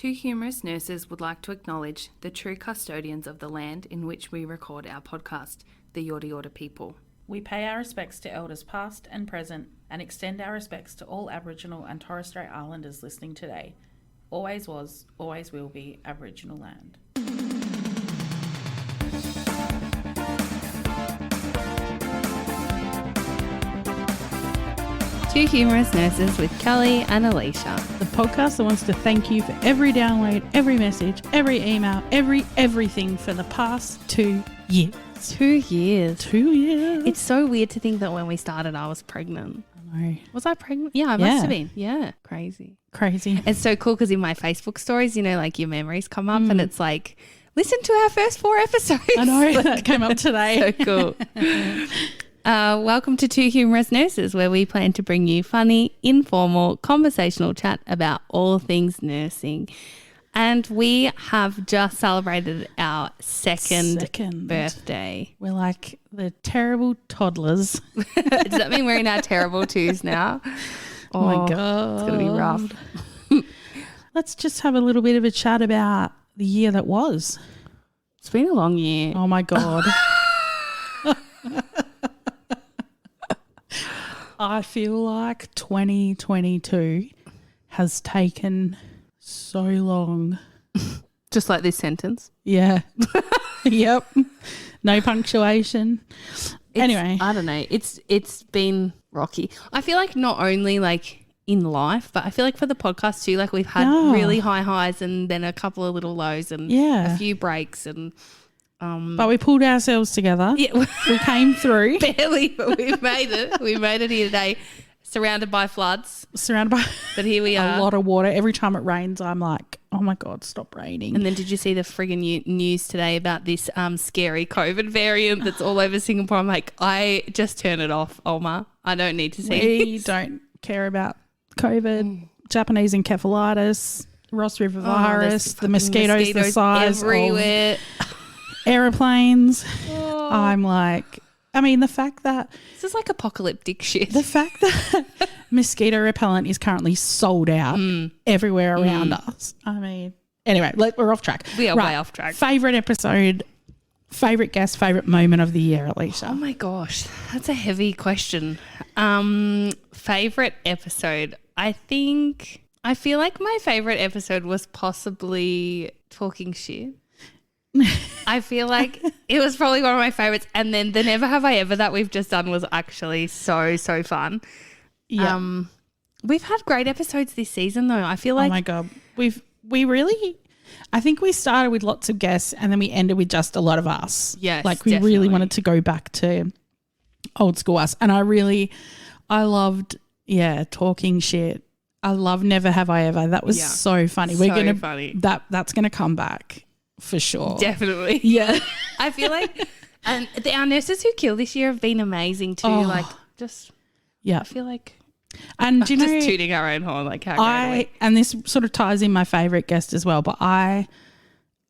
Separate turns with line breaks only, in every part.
Two Humerus Nurses would like to acknowledge the true custodians of the land in which we record our podcast, the Yorta Yorta people.
We pay our respects to elders past and present and extend our respects to all Aboriginal and Torres Strait Islanders listening today. Always was, always will be Aboriginal land.
Two Humerus Nurses with Kelly and Alisha.
The podcast that wants to thank you for every download, every message, every email, everything for the past 2 years.
2 years.
2 years.
It's so weird to think that when we started I was pregnant.
I know.
Was I pregnant? Yeah, I must have been. Yeah. Crazy.
It's
so cool because in my Facebook stories, you know, like your memories come up and it's like, listen to our first 4 episodes.
I know. That came up today.
So cool. Welcome to Two Humerus Nurses, where we plan to bring you funny, informal, conversational chat about all things nursing. We have just celebrated our second birthday.
We're like the terrible toddlers.
Does that mean we're in our terrible twos now?
Oh my God.
It's going to be rough.
Let's just have a little bit of a chat about the year that was.
It's been a long year.
Oh my God. I feel like 2022 has taken so long.
Just like this sentence?
Yeah. Yep. No punctuation. Anyway.
I don't know. It's been rocky. I feel like not only like in life, but I feel like for the podcast too, like we've had really high highs and then a couple of little lows and a few breaks and
but we pulled ourselves together.
Yeah.
We came through.
Barely, but we've made it. We made it here today, surrounded by floods. But here we are.
A lot of water. Every time it rains, I'm like, oh my God, stop raining.
And then did you see the friggin' news today about this scary COVID variant that's all over Singapore? I'm like, I just turn it off, Oma. I don't need to see
We don't care about COVID, Japanese encephalitis, Ross River virus, the mosquitoes the size
everywhere.
Of aeroplanes. I'm like, I mean, the fact that
this is like apocalyptic shit.
The fact that mosquito repellent is currently sold out everywhere around us. I mean, anyway, we're off track.
We are way off track.
Favorite episode, favorite guest, favorite moment of the year, Alisha.
Oh my gosh, that's a heavy question. Favorite episode. I feel like my favorite episode was possibly talking shit. I feel like it was probably one of my favorites, and then the Never Have I Ever that we've just done was actually so fun. Yeah. We've had great episodes this season though. I feel like,
oh my God, I think we started with lots of guests and then we ended with just a lot of us.
Yes,
like we really wanted to go back to old school us, and I loved talking shit. I love Never Have I Ever. That was so funny.
Funny.
That's gonna come back. For sure.
Definitely.
Yeah.
I feel like our nurses who killed this year have been amazing too. I feel like
and you know,
just tooting our own horn, like how great
and this sort of ties in my favourite guest as well, but I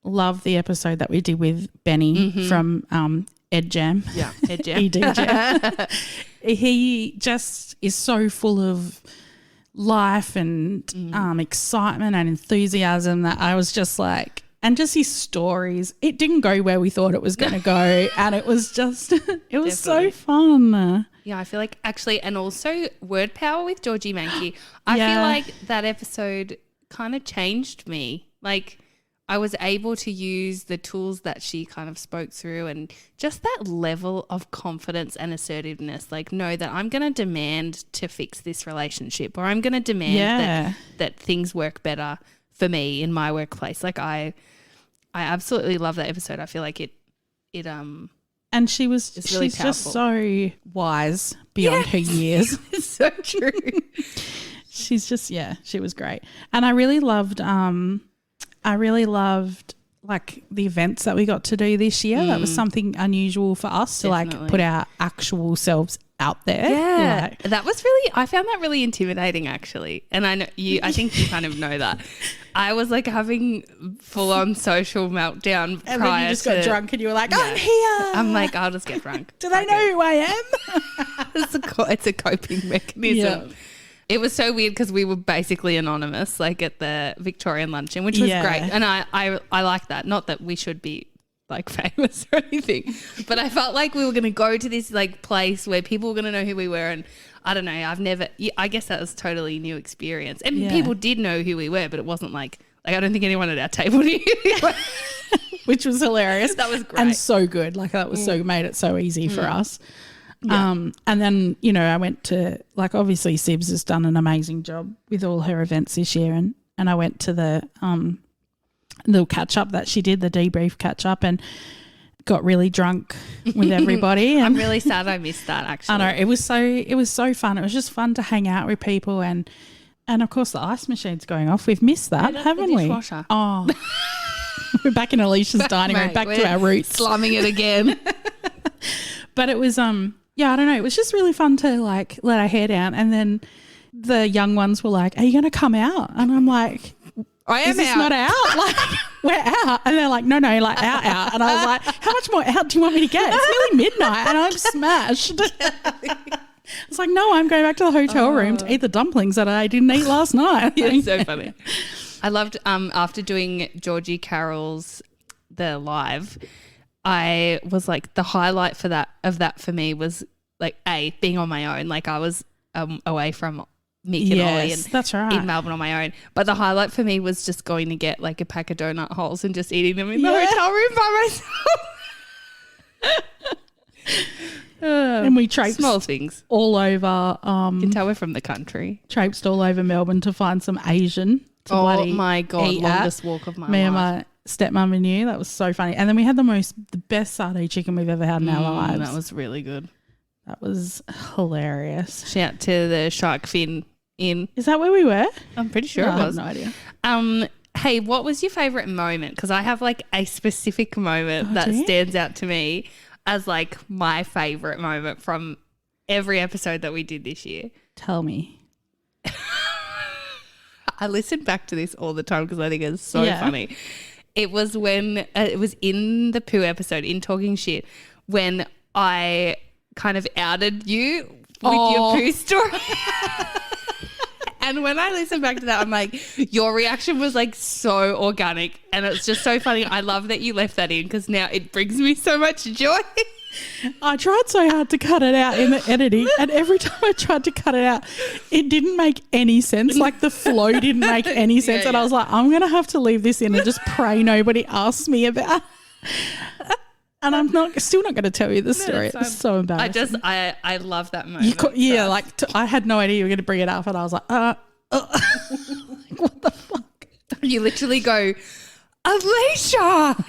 love the episode that we did with Benny from Ed Jam.
Yeah, Ed Jam.
ED Jam. He just is so full of life and excitement and enthusiasm that I was just like, and just his stories, it didn't go where we thought it was going to go. And it was just, it was so fun.
Yeah, I feel like actually, and also word power with Georgie Mankey. I feel like that episode kind of changed me. Like I was able to use the tools that she kind of spoke through and just that level of confidence and assertiveness. Like, know that I'm going to demand to fix this relationship, or I'm going to demand that things work better for me in my workplace. Like I absolutely love that episode. I feel like it
and she's really powerful. Just so wise beyond her years.
It's so true.
She's just, she was great. And I really loved like the events that we got to do this year. That was something unusual for us to like put our actual selves out there.
Yeah. That was really, I found that really intimidating actually. And I know I think you kind of know that. I was like having full on social meltdown
and then you just got drunk and you were like, I'm here.
I'm like, I'll just get drunk.
Do they know who I am?
It's a coping mechanism. It was so weird because we were basically anonymous, like at the Victorian luncheon, which was great. And I like that. Not that we should be like famous or anything, but I felt like we were going to go to this like place where people were going to know who we were. And I don't know, I guess that was totally new experience. And people did know who we were, but it wasn't like I don't think anyone at our table knew who we were.
Which was hilarious.
That was great.
And so good. Like that was made it so easy for us. Yeah. And then, you know, I went to, like, obviously Sibs has done an amazing job with all her events this year, and I went to the little catch up that she did, the debrief catch up, and got really drunk with everybody. And
I'm really sad I missed that, actually.
I know, it was so fun. It was just fun to hang out with people, and of course the ice machine's going off. We've missed that, haven't we?
Dishwasher.
Oh, we're back in Alicia's dining room, back to our roots,
slumming it again.
But it was yeah, I don't know. It was just really fun to like let our hair down, and then the young ones were like, "Are you going to come out?" And I'm like,
"I am
Is this not out? Like, we're out." And they're like, "No, like out." And I was like, "How much more out do you want me to get? It's nearly midnight, and I'm smashed." It's like, "No, I'm going back to the hotel room to eat the dumplings that I didn't eat last night."
It's so funny. I loved after doing Georgie Carroll's the live. I was like, the highlight for that for me was like being on my own. Like I was away from Mick and Ollie, and
that's right,
in Melbourne on my own. But the highlight for me was just going to get like a pack of donut holes and just eating them in the hotel room by myself.
And we traipsed
small things
all over.
You can tell we're from the country.
Traipsed all over Melbourne to find some Asian.
Oh my God, longest walk of my life.
Me and my stepmom and you. That was so funny. And then we had the best satay chicken we've ever had in our lives.
That was really good.
That was hilarious.
Shout to the Shark Fin Inn.
Is that where we were?
I'm pretty sure
it
was.
I have no idea.
Hey, what was your favourite moment? Because I have like a specific moment that stands out to me as like my favourite moment from every episode that we did this year.
Tell me.
I listen back to this all the time because I think it's so funny. It was when it was in the poo episode, in Talking Shit, when I kind of outed you with your poo story. And when I listen back to that, I'm like, your reaction was like so organic, and it's just so funny. I love that you left that in because now it brings me so much joy.
I tried so hard to cut it out in the editing, and every time I tried to cut it out, it didn't make any sense. Like the flow didn't make any sense. And I was like, I'm going to have to leave this in and just pray nobody asks me about it. And I'm still not going to tell you the story. It's so embarrassing.
I love that moment.
I had no idea you were going to bring it up, and I was like, like, what the fuck?
You literally go, Alisha.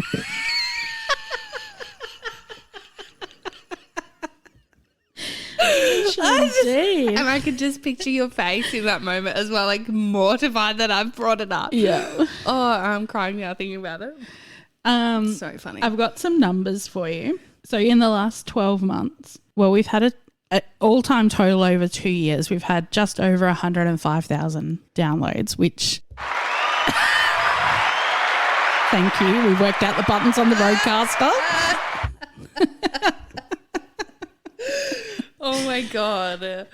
And I could just picture your face in that moment as well, like mortified that I've brought it up.
Yeah.
Oh, I'm crying now thinking about it. So funny.
I've got some numbers for you. So in the last 12 months, well, we've had an all-time total over 2 years. We've had just over 105,000 downloads, which thank you. We worked out the buttons on the roadcaster.
Oh my God.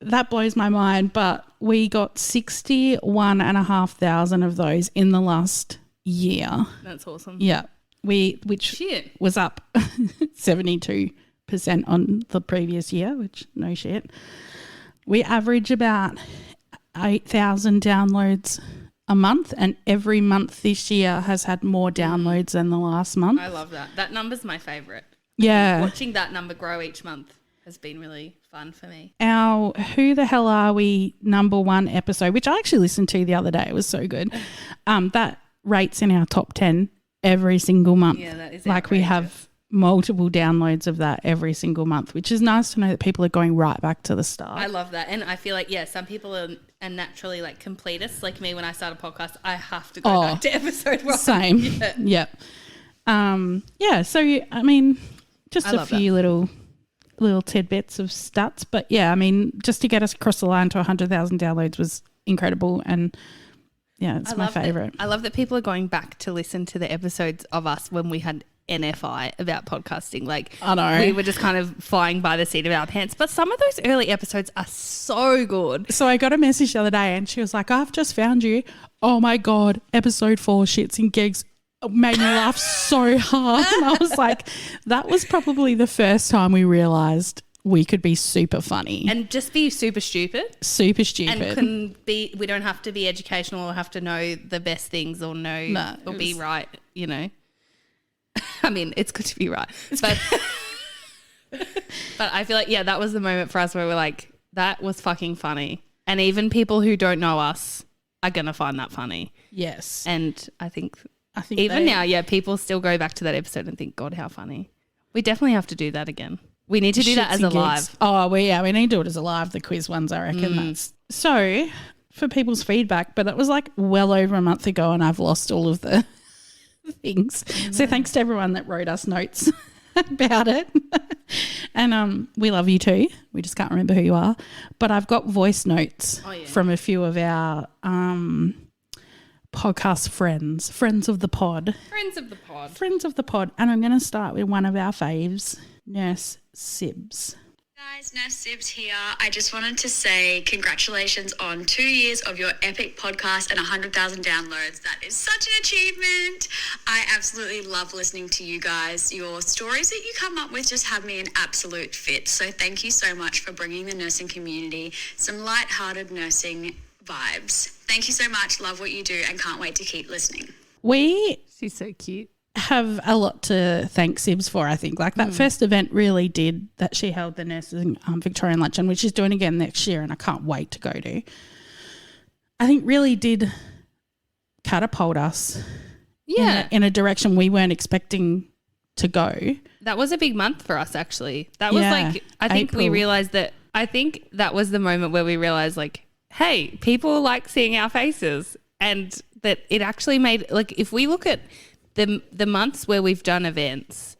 That blows my mind, but we got 61,500 of those in the last year.
That's awesome.
Yeah. Which was up 72% on the previous year, which no shit. We average about 8,000 downloads a month, and every month this year has had more downloads than the last month.
I love that. That number's my favourite.
Yeah.
Watching that number grow each month has been really fun for me.
Our Who the Hell Are We #1 episode, which I actually listened to the other day, it was so good. That rates in our top 10 every single month.
Yeah, that is
like outrageous. We have multiple downloads of that every single month, which is nice to know that people are going right back to the start.
I love that. And I feel like, some people are naturally like completists. Like me, when I start a podcast, I have to go back to episode 1.
Same. Yeah. So, I mean, just a few little tidbits of stats. But, yeah, I mean, just to get us across the line to 100,000 downloads was incredible. And, yeah, it's my favourite.
I love that people are going back to listen to the episodes of us when we had NFI about podcasting. Like,
I know.
we were just kind of flying by the seat of our pants. But some of those early episodes are so good.
So I got a message the other day and she was like, I've just found you. Oh my God, episode 4, shits and gigs, made me laugh so hard. And I was like, that was probably the first time we realised we could be super funny.
And just be super stupid.
Super stupid.
And we don't have to be educational or have to know the best things or be right, you know. I mean, it's good to be right. But I feel like, yeah, that was the moment for us where we're like, that was fucking funny. And even people who don't know us are going to find that funny.
Yes.
And I think even now, yeah, people still go back to that episode and think, God, how funny. We definitely have to do that again. We need to do that as a live.
Oh, we need to do it as a live, the quiz ones, I reckon. That's so for people's feedback, but it was like well over a month ago and I've lost all of the things. So thanks to everyone that wrote us notes about it. And we love you too. We just can't remember who you are. But I've got voice notes from a few of our podcast friends of the pod.
Friends of the pod.
And I'm going to start with one of our faves, Nurse Sibs.
Guys, Nurse Sibs here. I just wanted to say congratulations on 2 years of your epic podcast and 100,000 downloads. That is such an achievement. I absolutely love listening to you guys. Your stories that you come up with just have me in absolute fit. So thank you so much for bringing the nursing community some lighthearted nursing vibes. Thank you so much. Love what you do and can't wait to keep listening.
She's so cute.
Have a lot to thank Sibs for, I think. Like that first event really did that she held the Nursing Victorian Luncheon, which she's doing again next year and I can't wait to go to. I think really did catapult us in a direction we weren't expecting to go.
That was a big month for us actually. That was like, I think we realised that, I think that was the moment where we realised like, hey, people like seeing our faces and that it actually made, like if we look at the months where we've done events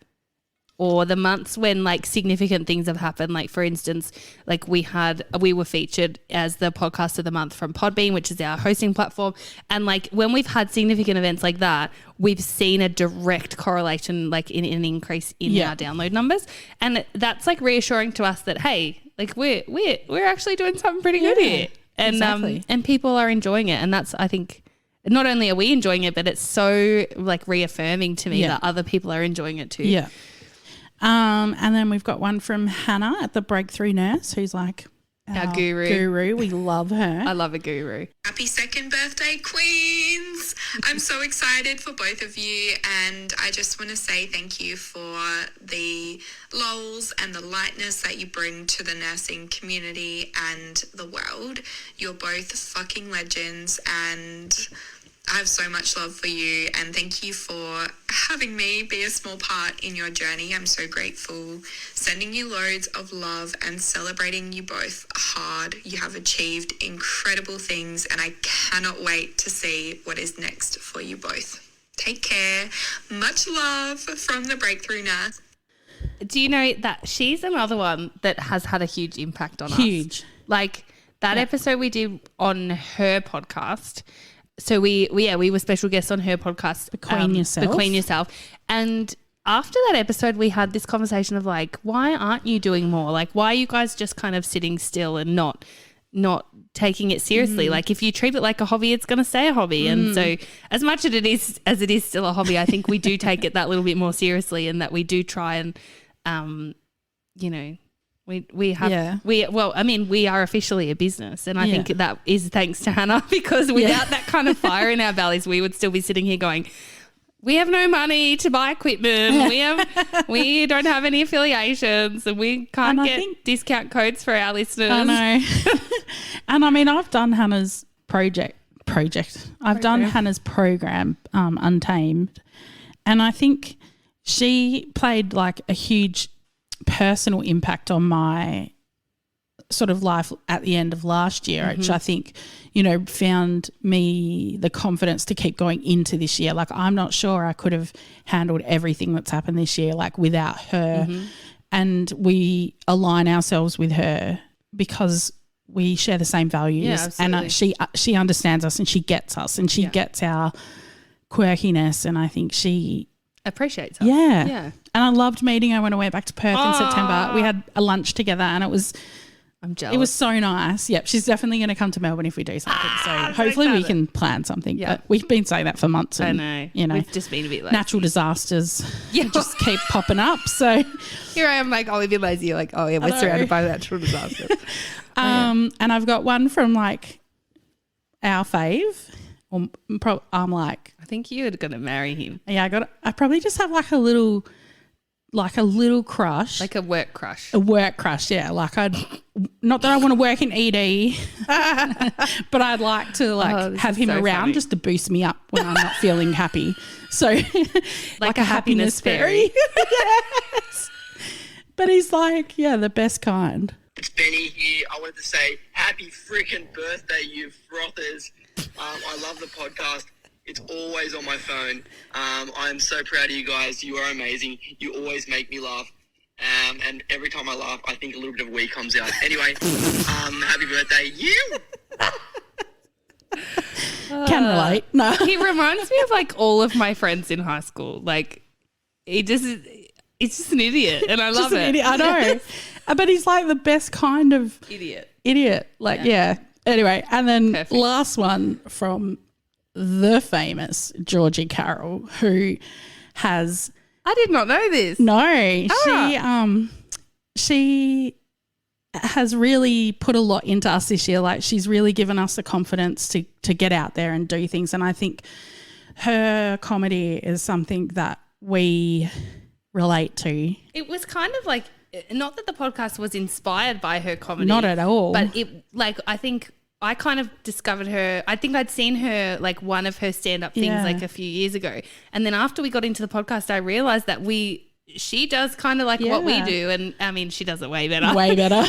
or the months when like significant things have happened, like for instance, like we were featured as the podcast of the month from Podbean, which is our hosting platform. And like when we've had significant events like that, we've seen a direct correlation like in an increase in our download numbers. And that's like reassuring to us that, hey, like we're actually doing something pretty good here. And
exactly.
And people are enjoying it. And that's, I think, not only are we enjoying it, but it's so like reaffirming to me that other people are enjoying it too.
Yeah. And then we've got one from Hannah at the Breakthrough Nurse, who's like
our guru.
We love her.
I love a guru.
Happy second birthday, Queens. I'm so excited for both of you and I just want to say thank you for the lols and the lightness that you bring to the nursing community and the world. You're both fucking legends and I have so much love for you and thank you for having me be a small part in your journey. I'm so grateful. Sending you loads of love and celebrating you both hard. You have achieved incredible things and I cannot wait to see what is next for you both. Take care. Much love from the Breakthrough Nurse.
Do you know that she's another one that has had a huge impact on us?
Huge.
Like that episode we did on her podcast. So we were special guests on her podcast.
Bequeen
Yourself. And after that episode, we had this conversation of like, why aren't you doing more? Like, why are you guys just kind of sitting still and not taking it seriously? Like if you treat it like a hobby, it's going to stay a hobby. And so as much as it is still a hobby, I think we do take it that little bit more seriously and that we do try and, you know, we are officially a business and I think that is thanks to Hannah because without that kind of fire in our bellies, we would still be sitting here going, we have no money to buy equipment. We don't have any affiliations and we can't get discount codes for our listeners.
I know. And I mean, I've done Hannah's project. I've done Hannah's program, Untamed. And I think she played like a huge personal impact on my sort of life at the end of last year, which I think, you know, found me the confidence to keep going into this year. Like I'm not sure I could have handled everything that's happened this year like without her. And we align ourselves with her because we share the same values and she understands us and she gets us and she gets our quirkiness and I think she
appreciates us.
Yeah.
Yeah.
And I loved meeting her when I went back to Perth in September. We
Ah.
had a lunch together and it was
jealous.
so nice. Yep, she's definitely going to come to Melbourne if we do something. So
I'm so
hopefully we
excited.
can plan something.
Yeah.
But we've been saying that for months.
I
And,
know.
You know,
We've just been a bit lazy.
natural disasters
Yeah.
just keep popping up. So,
Here I am like, oh, we've been lazy. You're like, oh, yeah, we're
know.
surrounded by natural disasters.
and I've got one from like our fave. I'm like,
I think you're going to marry him.
yeah, I probably just have like a little crush.
Like a work crush.
A work crush, yeah. Like not that I want to work in ED, but I'd like to have him
so
around
funny.
just to boost me up when I'm not feeling happy. So like
a happiness fairy.
Yes. But he's like, yeah, the best kind.
It's Benny here. I wanted to say happy freaking birthday, you frothers. I love the podcast. It's always on my phone. I'm so proud of you guys. You are amazing. You always make me laugh. And every time I laugh, I think a little bit of wee comes out. Anyway, happy birthday, you!
Can relate. No.
He reminds me of like all of my friends in high school. Like, he's just an idiot, and I love
Just an
it.
idiot. I know. But he's like the best kind of idiot. Like, yeah. Anyway, and then
Perfect.
last one from the famous Georgie Carroll, who has
I did not know this.
she has really put a lot into us this year. Like, she's really given us the confidence to get out there and do things. And I think her comedy is something that we relate to.
It was kind of like, not that the podcast was inspired by her comedy.
Not at all.
But it, like, I think I kind of discovered her. I think I'd seen her, like, one of her stand-up things
Yeah.
like a few years ago. And then after we got into the podcast, I realized that she does kind of like what we
Yeah.
do. And I mean, she does it way better.
Way better.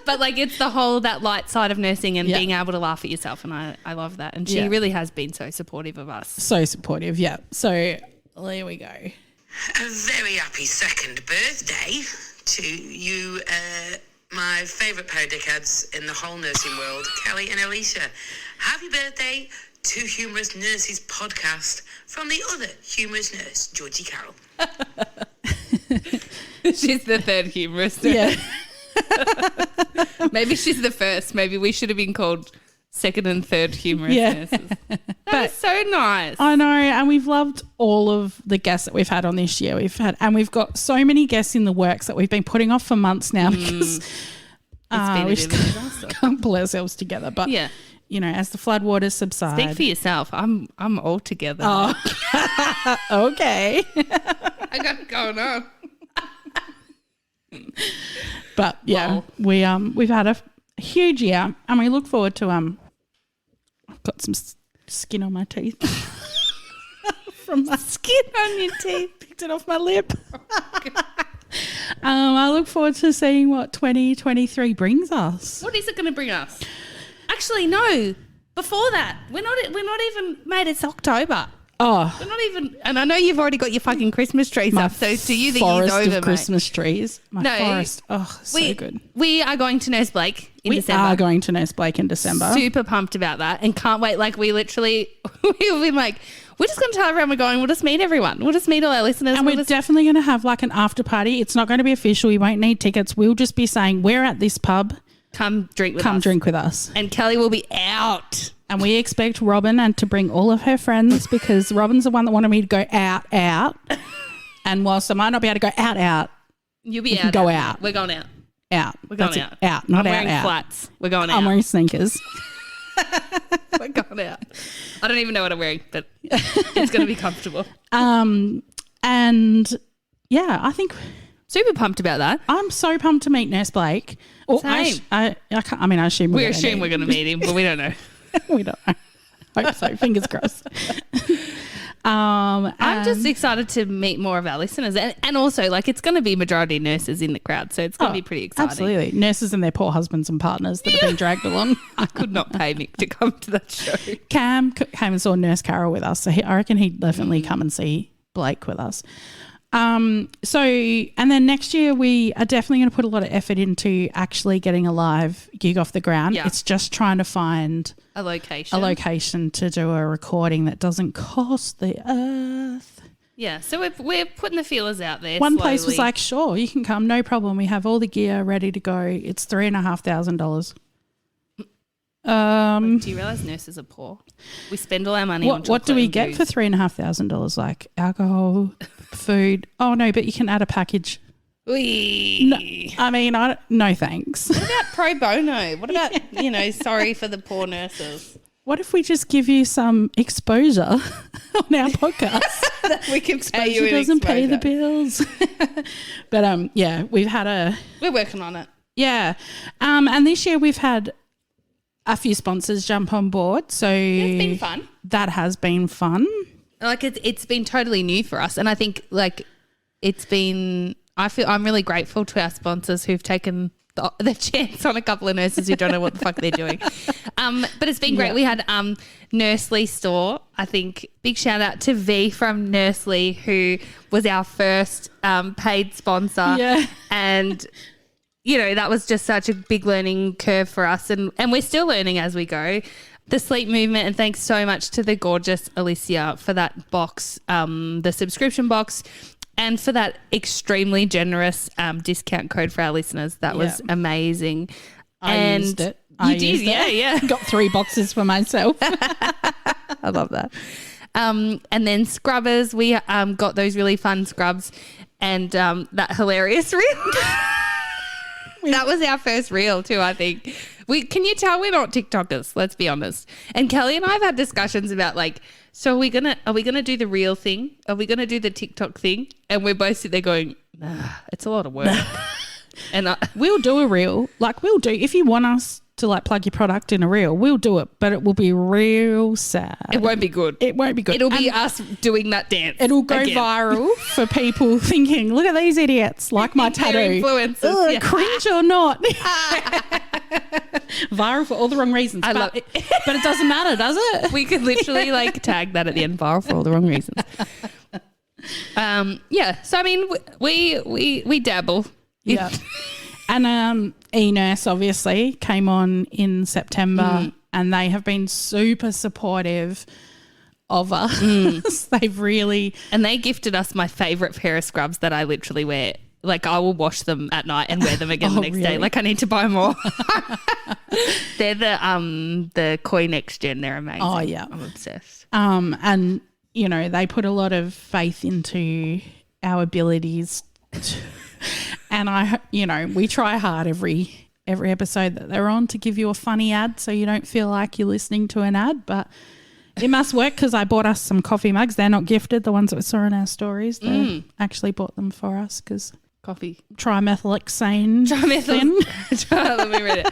But like, it's the whole, that light side of nursing and
Yeah.
being able to laugh at yourself. And I love that. And she
Yeah.
really has been so supportive of us.
So supportive, yeah. So there we go.
A very happy second birthday to you, my favourite pair of dickheads in the whole nursing world, Kelly and Alisha. Happy birthday, Two Humerus Nurses podcast from the other humorous nurse, Georgie Carroll.
She's the third humorist.
Yeah.
Maybe she's the first. Maybe we should have been called second and third humorous
Yeah.
nurses. That's so nice.
I know, and we've loved all of the guests that we've had on this year. We've got so many guests in the works that we've been putting off for months now because
It's been
we
a
just
bit of a disaster.
can't pull ourselves together. But
Yeah.
you know, as the floodwaters subside,
Speak for yourself. I'm all together.
okay.
I got it going on.
But yeah,
Wow.
we've had a huge year, and we look forward to I've got some skin on my teeth from my
Skin on your teeth.
picked it off my lip. I look forward to seeing what 2023 brings us.
What is it going to bring us? Actually, no. Before that, we're not even made. It's October.
Oh,
We're not even. And I know you've already got your fucking Christmas trees up. So to you, the year's
forest
over,
of
mate.
Christmas trees. My
No,
forest. Oh, so good.
We are going to Nurse Blake in
We
December.
are going to Nurse Blake in December.
Super pumped about that and can't wait. Like, we've been like, we're just going to tell everyone we're going. We'll just meet everyone. We'll just meet all our listeners.
And
We'll
we're
just-
definitely going to have like an after party. It's not going to be official. We won't need tickets. We'll just be saying we're at this pub.
come drink with
Come
us.
drink with us.
And Kelly will be out.
And we expect Robin and to bring all of her friends because Robin's the one that wanted me to go out. And whilst I might not be able to go out,
You'll be
We can
out.
go out.
We're going out.
We're
going
That's
out.
It. Out, not
I'm
out,
wearing
out.
flats. We're going out.
I'm wearing sneakers.
We're going out. I don't even know what I'm wearing, but it's going to be comfortable.
And yeah, I think
Super pumped about that.
I'm so pumped to meet Nurse Blake. Or
Same.
I assume
We assume we're going to meet him, but we don't know.
We don't know. Hope so. Fingers crossed.
I'm just excited to meet more of our listeners. And also, like, it's going to be majority nurses in the crowd, so it's going to be pretty exciting.
Absolutely. Nurses and their poor husbands and partners that have been dragged along.
I could not pay Mick to come to that show.
Cam came and saw Nurse Carol with us, so I reckon he'd definitely come and see Blake with us. And then next year we are definitely going to put a lot of effort into actually getting a live gig off the ground.
Yeah.
It's just trying to find
A location.
a location to do a recording that doesn't cost the earth.
Yeah, so we're putting the feelers out there.
One
slowly.
place was like, sure, you can come, no problem. We have all the gear ready to go. It's $3,500.
Do you realise nurses are poor? We spend all our money on
What do we get
booze.
for $3,500? Like alcohol, food. Oh no, but you can add a package.
Wee.
I mean, no thanks.
What about pro bono? What about, sorry for the poor nurses?
What if we just give you some exposure on our podcast?
We can pay you
Exposure
in
doesn't pay the
exposure.
bills. But yeah, we've had
We're working on it.
yeah. And this year we've had a few sponsors jump on board. So
It's been fun.
That has been fun.
Like it's been totally new for us, and I think like I'm really grateful to our sponsors who've taken the chance on a couple of nurses who don't know what the fuck they're doing. But it's been great.
Yeah.
We had Nursely Store. I think big shout out to V from Nursely, who was our first paid sponsor.
Yeah.
And that was just such a big learning curve for us, and we're still learning as we go. The sleep movement, and thanks so much to the gorgeous Alicia for that box, the subscription box, and for that extremely generous discount code for our listeners. That was amazing.
I used it.
You did, yeah.
Got 3 boxes for myself.
I love that. And then Skrubbers, we got those really fun scrubs, and that hilarious reel. That was our first reel too, I think. Can you tell we're not TikTokers? Let's be honest. And Kelly and I have had discussions about so are we gonna do the real thing? Are we gonna do the TikTok thing? And we're both sitting there going, nah, it's a lot of work. And
We'll do a reel. If you want us to plug your product in a reel, we'll do it, but it will be real sad.
it won't be good.
It won't be good.
It'll be
And
us doing that dance.
it'll go
again.
viral for people thinking, look at these idiots, like my tattoo.
They're influencers.
Ugh,
Yeah.
cringe or not. Viral for all the wrong reasons.
I
but
love it.
But it doesn't matter, does it?
We could literally tag that at the end, viral for all the wrong reasons. Yeah. So I mean, we dabble.
Yeah. And eNurse obviously came on in September and they have been super supportive of us. They've really...
And they gifted us my favourite pair of scrubs that I literally wear. I will wash them at night and wear them again the next day.
really?
I need to buy more. They're the Koi Next Gen. They're amazing.
Oh, yeah.
I'm obsessed.
And, they put a lot of faith into our abilities and we try hard every episode that they're on to give you a funny ad so you don't feel like you're listening to an ad, but it must work because I bought us some coffee mugs. They're not gifted, the ones that we saw in our stories. They actually bought them for us because
Coffee.
trimethylxanthine.
Let me read it.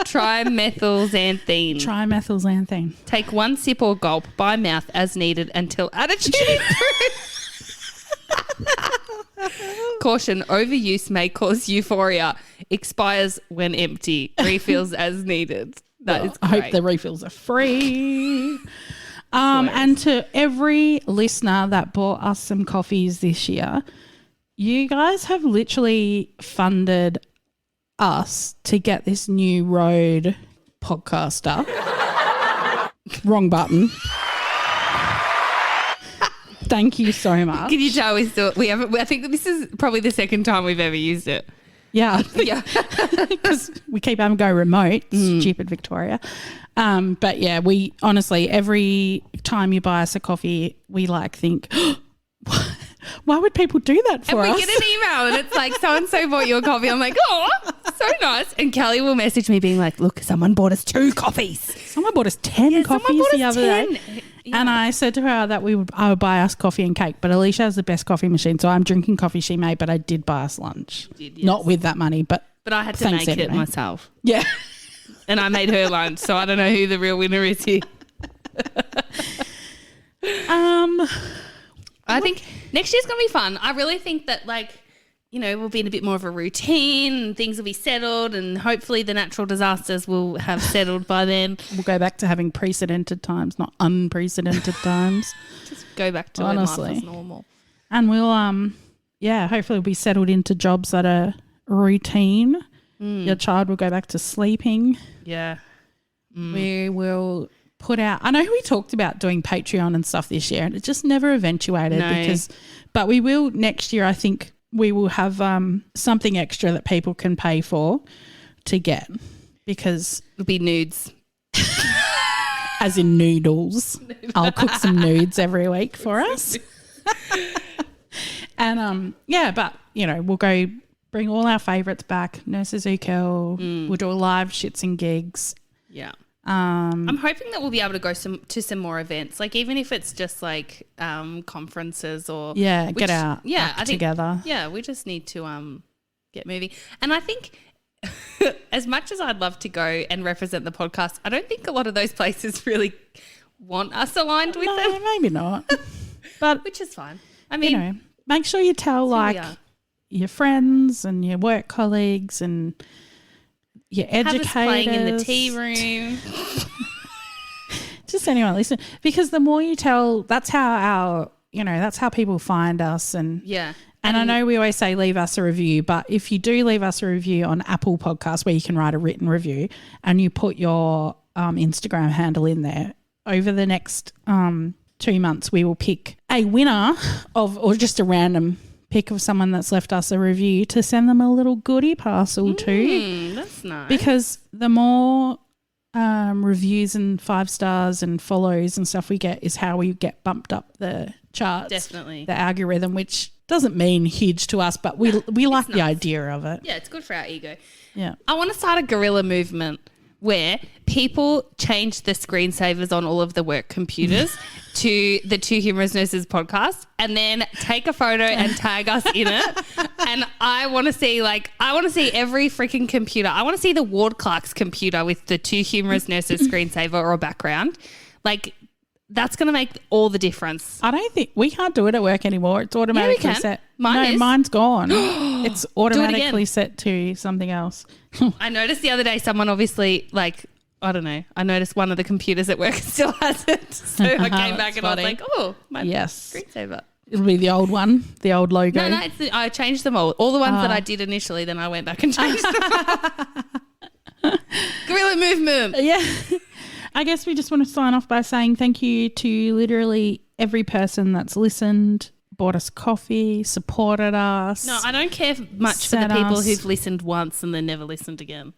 Trimethylxanthine.
Trimethylxanthine.
Take one sip or gulp by mouth as needed until attitude improves. Caution, overuse may cause euphoria. Expires when empty. Refills as needed. That is
I
great.
hope the refills are free. And to every listener that bought us some coffees this year, you guys have literally funded us to get this new Rode podcaster. Wrong button. Thank you so much.
Can you tell we haven't? I think this is probably the second time we've ever used it.
Yeah.
Yeah.
Because we keep having to go remote. Stupid Victoria. But yeah, we honestly, every time you buy us a coffee, we think, why would people do that for
And
us?
we get an email and it's like, so-and-so bought your coffee. I'm like, oh, so nice. And Kelly will message me being like, look, someone bought us 2 coffees.
Someone bought us 10 coffees the other day.
Yeah.
And I said to her that I would buy us coffee and cake, but Alisha has the best coffee machine, so I'm drinking coffee she made, but I did buy us lunch.
did, yes.
Not with that money, but
I had to
thanks
make it
anyway.
myself.
Yeah.
And I made her lunch, so I don't know who the real winner is here. I think next year's going to be fun. I really think that we'll be in a bit more of a routine and things will be settled and hopefully the natural disasters will have settled by then.
We'll go back to having precedented times, not unprecedented times.
Just go back to
Honestly.
when life was normal.
And we'll, hopefully we'll be settled into jobs that are routine. Your child will go back to sleeping.
Yeah.
We will put out. I know we talked about doing Patreon and stuff this year, and it just never eventuated but we will next year. I think we will have something extra that people can pay for to get, because
It'll be nudes.
as in noodles. I'll cook some nudes every week for us. And but we'll go bring all our favourites back. Nurses Who Kill. We'll do a live shits and gigs.
Yeah. I'm hoping that we'll be able to go to some more events, like even if it's just like conferences or
get out together.
Yeah, we just need to get moving. And I think as much as I'd love to go and represent the podcast, I don't think a lot of those places really want us aligned with them.
Maybe not. But
which is fine. I mean,
make sure you tell your friends and your work colleagues and your educators.
Have us playing in the tea room.
Just anyone listen, because the more you tell, that's how that's how people find us. And And I know we always say leave us a review, but if you do leave us a review on Apple Podcasts, where you can write a written review, and you put your Instagram handle in there, over the next 2 months we will pick a winner or just a random pick of someone that's left us a review to send them a little goodie parcel too.
That's nice.
Because the more reviews and 5 stars and follows and stuff we get is how we get bumped up the charts.
Definitely.
The algorithm, which doesn't mean huge to us, but we like the idea of it.
Yeah, it's good for our ego.
Yeah.
I want to start a guerrilla movement where people change the screensavers on all of the work computers to the Two Humerus Nurses podcast, and then take a photo and tag us in it. And I want to see every freaking computer. I want to see the Ward Clark's computer with the Two Humerus Nurses screensaver or background. Like, that's going to make all the difference.
I don't think we can't do it at work anymore. It's automatically set. Mine's gone. It's automatically set to something else.
I noticed the other day someone obviously I don't know. I noticed one of the computers at work still has it. So I came back and funny. I was like, oh, my screensaver.
It'll be the old one, the old logo.
No, I changed them all. All the ones that I did initially, then I went back and changed them. Guerrilla movement.
Yeah. I guess we just want to sign off by saying thank you to literally every person that's listened, bought us coffee, supported us.
No, I don't care much for the people who've listened once and then never listened again.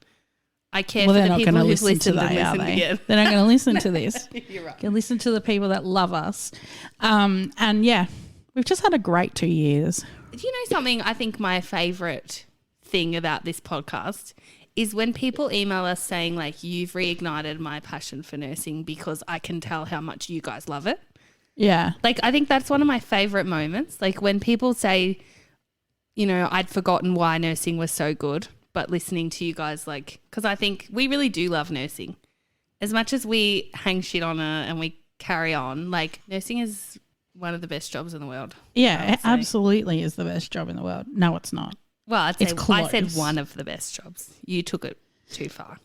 I care for the people who've listened and listened again.
They're not going to listen to this.
You're right.
You can listen to the people that love us. And yeah, we've just had a great 2 years.
Do you know something? I think my favourite thing about this podcast is when people email us saying like, you've reignited my passion for nursing because I can tell how much you guys love it.
Yeah.
Like, I think that's one of my favourite moments. Like when people say, I'd forgotten why nursing was so good, but listening to you guys, because I think we really do love nursing. As much as we hang shit on it and we carry on, nursing is one of the best jobs in the world.
Yeah, it absolutely is the best job in the world. No, it's not.
Well, I said one of the best jobs. You took it too far.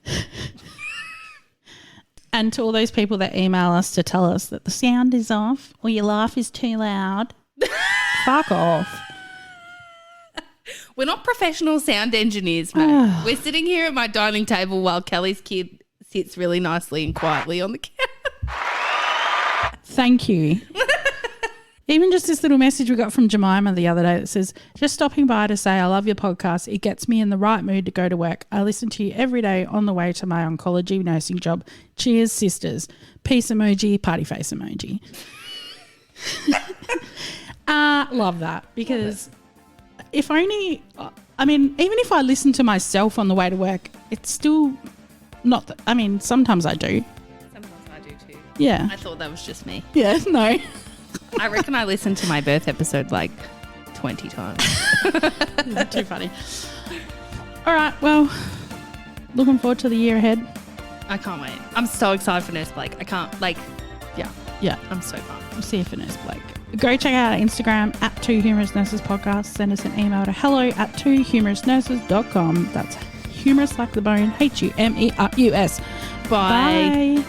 And to all those people that email us to tell us that the sound is off or your laugh is too loud, fuck off.
We're not professional sound engineers, mate. We're sitting here at my dining table while Kelly's kid sits really nicely and quietly on the couch.
Thank you. Even just this little message we got from Jemima the other day that says, just stopping by to say I love your podcast. It gets me in the right mood to go to work. I listen to you every day on the way to my oncology nursing job. Cheers, sisters. Peace emoji, party face emoji. Love that, because if only, even if I listen to myself on the way to work, it's still not that, sometimes I do.
Sometimes I do too.
Yeah.
I thought that was just me.
Yeah, no.
I reckon I listened to my birth episode 20 times.
Too funny. All right, well, looking forward to the year ahead.
I can't wait. I'm so excited for Nurse Blake. I can't,
Yeah.
I'm so pumped.
We'll see you for Nurse Blake. Go check out our Instagram at Two Humerus Nurses Podcast. Send us an email to hello@twohumerusnurses.com. That's humerus like the bone, Humerus. Bye.
Bye.